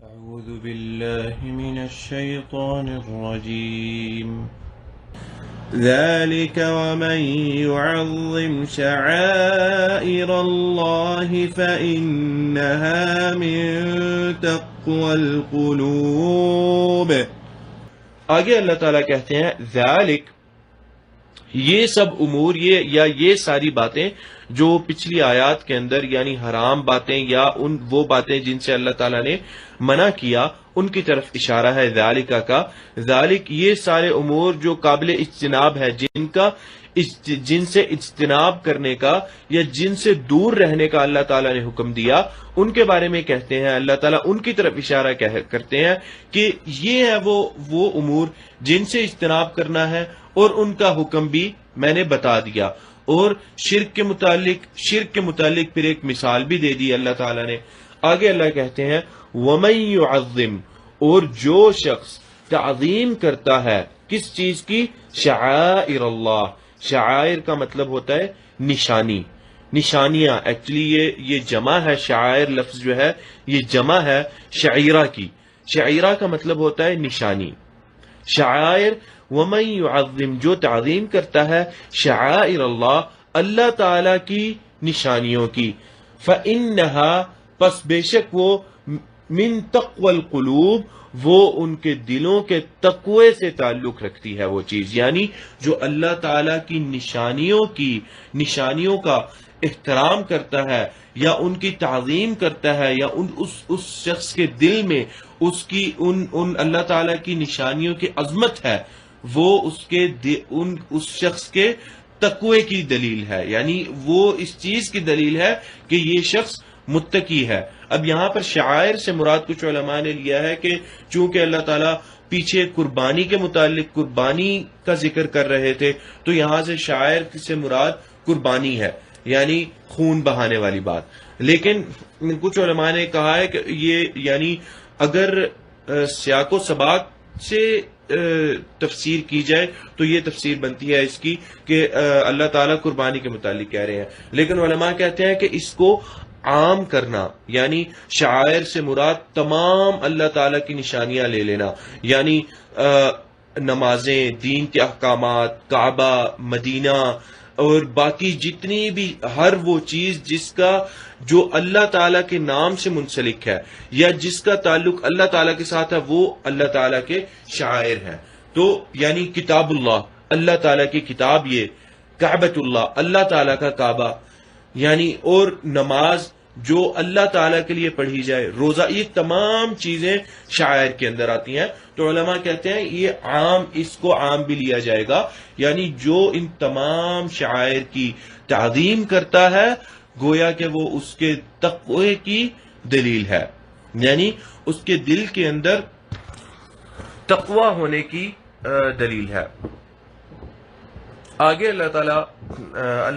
أعوذ بالله من الشيطان الرجيم ذلك ومن يعظم شعائر الله فإنها من تقوى القلوب۔ آگے اللہ تعالیٰ کہتے ہیں ذالک، یہ سب امور یہ ساری باتیں جو پچھلی آیات کے اندر یعنی حرام باتیں یا وہ باتیں جن سے اللہ تعالیٰ نے منع کیا ان کی طرف اشارہ ہے ذالکہ کا۔ ذالک یہ سارے امور جو قابل اجتناب ہے، جن سے اجتناب کرنے کا یا جن سے دور رہنے کا اللہ تعالیٰ نے حکم دیا، ان کے بارے میں کہتے ہیں اللہ تعالیٰ ان کی طرف اشارہ کرتے ہیں کہ یہ ہے وہ امور جن سے اجتناب کرنا ہے، اور ان کا حکم بھی میں نے بتا دیا۔ اور شرک کے متعلق پھر ایک مثال بھی دے دی اللہ تعالیٰ نے۔ آگے اللہ کہتے ہیں وَمَن يُعَظِّمْ، اور جو شخص تعظیم کرتا ہے کس چیز کی؟ شعائر اللہ۔ شعائر کا مطلب ہوتا ہے نشانیاں۔ ایکچولی یہ جمع ہے، شعائر لفظ جو ہے یہ جمع ہے شعیرہ کی۔ شعیرہ کا مطلب ہوتا ہے نشانی۔ شعائر وَمَن يُعَظِّمْ، جو تعظیم کرتا ہے شعائر اللہ، اللہ تعالی کی نشانیوں کی، فَإِنَّهَا، پس بے شک وہ، من تقوی القلوب، وہ ان کے دلوں کے تقوی سے تعلق رکھتی ہے وہ چیز، یعنی جو اللہ تعالی کی نشانیوں کا احترام کرتا ہے یا ان کی تعظیم کرتا ہے یا اس شخص کے دل میں ان اللہ تعالی کی نشانیوں کی عظمت ہے، وہ اس شخص کے تقوی کی دلیل ہے، یعنی وہ اس چیز کی دلیل ہے کہ یہ شخص متقی ہے۔ اب یہاں پر شعائر سے مراد کچھ علماء نے لیا ہے کہ چونکہ اللہ تعالیٰ پیچھے قربانی کے متعلق قربانی کا ذکر کر رہے تھے، تو یہاں سے شعائر سے مراد قربانی ہے، یعنی خون بہانے والی بات۔ لیکن کچھ علماء نے کہا ہے کہ یہ یعنی اگر سیاق و سباق سے تفسیر کی جائے تو یہ تفسیر بنتی ہے اس کی کہ اللہ تعالیٰ قربانی کے متعلق کہہ رہے ہیں، لیکن علماء کہتے ہیں کہ اس کو عام کرنا، یعنی شعائر سے مراد تمام اللہ تعالیٰ کی نشانیاں لے لینا، یعنی نمازیں، دین کے احکامات، کعبہ، مدینہ اور باقی جتنی بھی ہر وہ چیز جو اللہ تعالیٰ کے نام سے منسلک ہے یا جس کا تعلق اللہ تعالیٰ کے ساتھ ہے، وہ اللہ تعالیٰ کے شعائر ہیں۔ تو یعنی کتاب اللہ، اللہ تعالیٰ کی کتاب، یہ کعبۃ اللہ، اللہ تعالیٰ کا کعبہ، یعنی اور نماز جو اللہ تعالیٰ کے لیے پڑھی جائے، روزہ، یہ تمام چیزیں شعائر کے اندر آتی ہیں۔ تو علماء کہتے ہیں یہ اس کو عام بھی لیا جائے گا، یعنی جو ان تمام شعائر کی تعظیم کرتا ہے گویا کہ وہ اس کے تقوی کی دلیل ہے، یعنی اس کے دل کے اندر تقوی ہونے کی دلیل ہے۔ آگے اللہ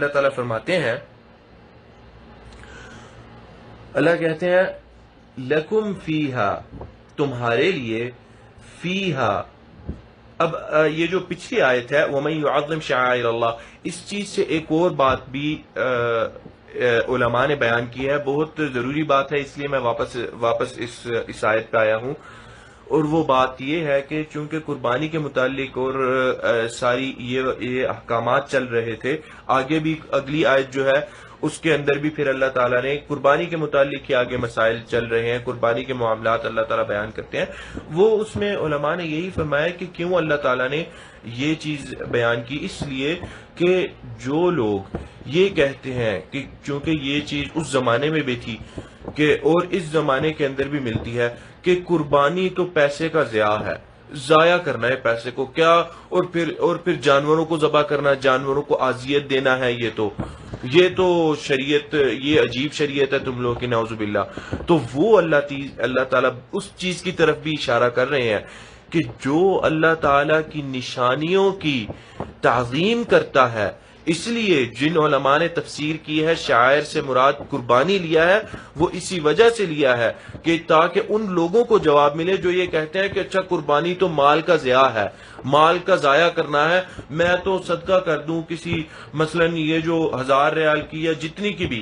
تعالیٰ فرماتے ہیں، اللہ کہتے ہیں لَكُمْ فِيهَا، تمہارے لیے، فیہا۔ اب یہ جو پچھلی آیت ہے وَمَن يُعَظِّمْ شَعَائِرَ اللَّهِ، اس چیز سے ایک اور بات بھی علماء نے بیان کی ہے، بہت ضروری بات ہے، اس لیے میں واپس اس آیت پہ آیا ہوں، اور وہ بات یہ ہے کہ چونکہ قربانی کے متعلق اور ساری یہ احکامات چل رہے تھے، آگے بھی اگلی آیت جو ہے اس کے اندر بھی پھر اللہ تعالیٰ نے قربانی کے متعلق ہی آگے مسائل چل رہے ہیں، قربانی کے معاملات اللہ تعالیٰ بیان کرتے ہیں۔ وہ اس میں علماء نے یہی فرمایا کہ کیوں اللہ تعالیٰ نے یہ چیز بیان کی، اس لیے کہ جو لوگ یہ کہتے ہیں کہ چونکہ یہ چیز اس زمانے میں بھی تھی کہ اور اس زمانے کے اندر بھی ملتی ہے کہ قربانی تو پیسے کا ضیاع ہے، ضائع کرنا ہے پیسے کو، کیا اور پھر جانوروں کو ذبح کرنا، جانوروں کو اذیت دینا ہے، یہ تو شریعت، یہ عجیب شریعت ہے تم لوگوں کی، نعوذ باللہ۔ تو وہ اللہ تعالیٰ اس چیز کی طرف بھی اشارہ کر رہے ہیں کہ جو اللہ تعالیٰ کی نشانیوں کی تعظیم کرتا ہے، اس لیے جن علماء نے تفسیر کی ہے شاعر سے مراد قربانی لیا ہے، وہ اسی وجہ سے لیا ہے کہ تاکہ ان لوگوں کو جواب ملے جو یہ کہتے ہیں کہ اچھا قربانی تو مال کا ضیاع ہے، مال کا ضائع کرنا ہے، میں تو صدقہ کر دوں کسی، مثلا یہ جو 1000 ریال کی یا جتنی کی بھی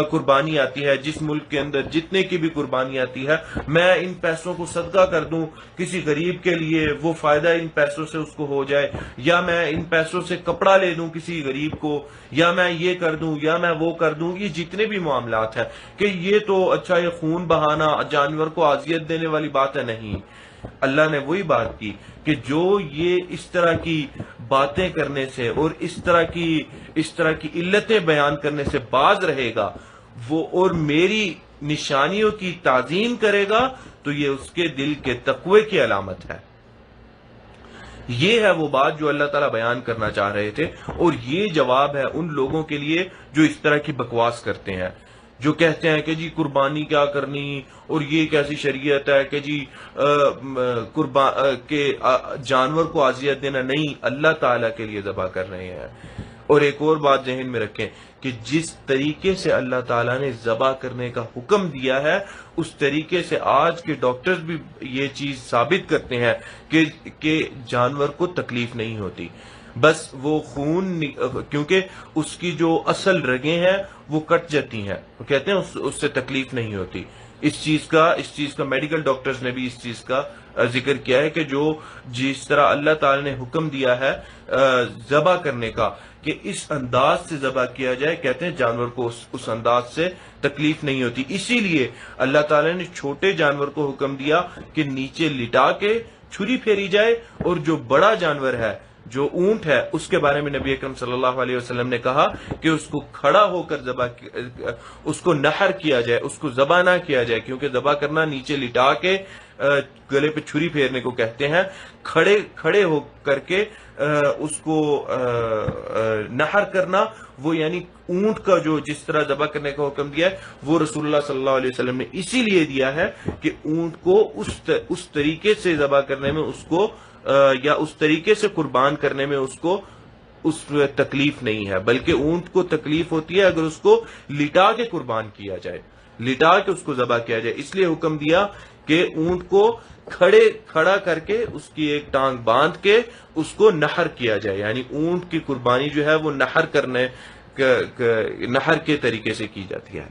قربانی آتی ہے، جس ملک کے اندر جتنے کی بھی قربانی آتی ہے، میں ان پیسوں کو صدقہ کر دوں کسی غریب کے لیے، وہ فائدہ ان پیسوں سے اس کو ہو جائے، یا میں ان پیسوں سے کپڑا لے دوں کسی غریب کو، یا میں یہ کر دوں یا میں وہ کر دوں، یہ جتنے بھی معاملات ہیں کہ یہ تو اچھا یہ خون بہانا جانور کو اذیت دینے والی بات ہے، نہیں۔ اللہ نے وہی بات کی کہ جو یہ اس طرح کی باتیں کرنے سے اور اس طرح کی علتیں بیان کرنے سے باز رہے گا وہ اور میری نشانیوں کی تعظیم کرے گا تو یہ اس کے دل کے تقوی کی علامت ہے۔ یہ ہے وہ بات جو اللہ تعالیٰ بیان کرنا چاہ رہے تھے، اور یہ جواب ہے ان لوگوں کے لیے جو اس طرح کی بکواس کرتے ہیں، جو کہتے ہیں کہ جی قربانی کیا کرنی، اور یہ کیسی شریعت ہے کہ جی جانور کو اذیت دینا، نہیں، اللہ تعالیٰ کے لیے ذبح کر رہے ہیں۔ اور ایک اور بات ذہن میں رکھیں کہ جس طریقے سے اللہ تعالیٰ نے ذبح کرنے کا حکم دیا ہے اس طریقے سے آج کے ڈاکٹرز بھی یہ چیز ثابت کرتے ہیں کہ جانور کو تکلیف نہیں ہوتی، بس وہ خون کیونکہ اس کی جو اصل رگیں ہیں وہ کٹ جاتی ہیں، وہ کہتے ہیں اس سے تکلیف نہیں ہوتی۔ اس چیز کا میڈیکل ڈاکٹرز نے بھی اس چیز کا ذکر کیا ہے کہ جو جس طرح اللہ تعالی نے حکم دیا ہے ذبح کرنے کا کہ اس انداز سے ذبح کیا جائے، کہتے ہیں جانور کو اس انداز سے تکلیف نہیں ہوتی، اسی لیے اللہ تعالی نے چھوٹے جانور کو حکم دیا کہ نیچے لٹا کے چھری پھیری جائے، اور جو بڑا جانور ہے جو اونٹ ہے اس کے بارے میں نبی اکرم صلی اللہ علیہ وسلم نے کہا کہ اس کو کھڑا ہو کر اس کو نحر کیا جائے، اس کو ذبح نہ کیا جائے، کیونکہ ذبح کرنا نیچے لٹا کے گلے پہ چھری پھیرنے کو کہتے ہیں، کھڑے ہو کر کے اس کو نحر کرنا، وہ یعنی اونٹ کا جو جس طرح ذبح کرنے کا حکم دیا ہے وہ رسول اللہ صلی اللہ علیہ وسلم نے اسی لیے دیا ہے کہ اونٹ کو اس طریقے سے ذبح کرنے میں اس کو یا اس طریقے سے قربان کرنے میں اس تکلیف نہیں ہے، بلکہ اونٹ کو تکلیف ہوتی ہے اگر اس کو لٹا کے قربان کیا جائے، لٹا کے اس کو ذبح کیا جائے، اس لیے حکم دیا کہ اونٹ کو کھڑا کر کے اس کی ایک ٹانگ باندھ کے اس کو نحر کیا جائے، یعنی اونٹ کی قربانی جو ہے وہ نحر کے طریقے سے کی جاتی ہے۔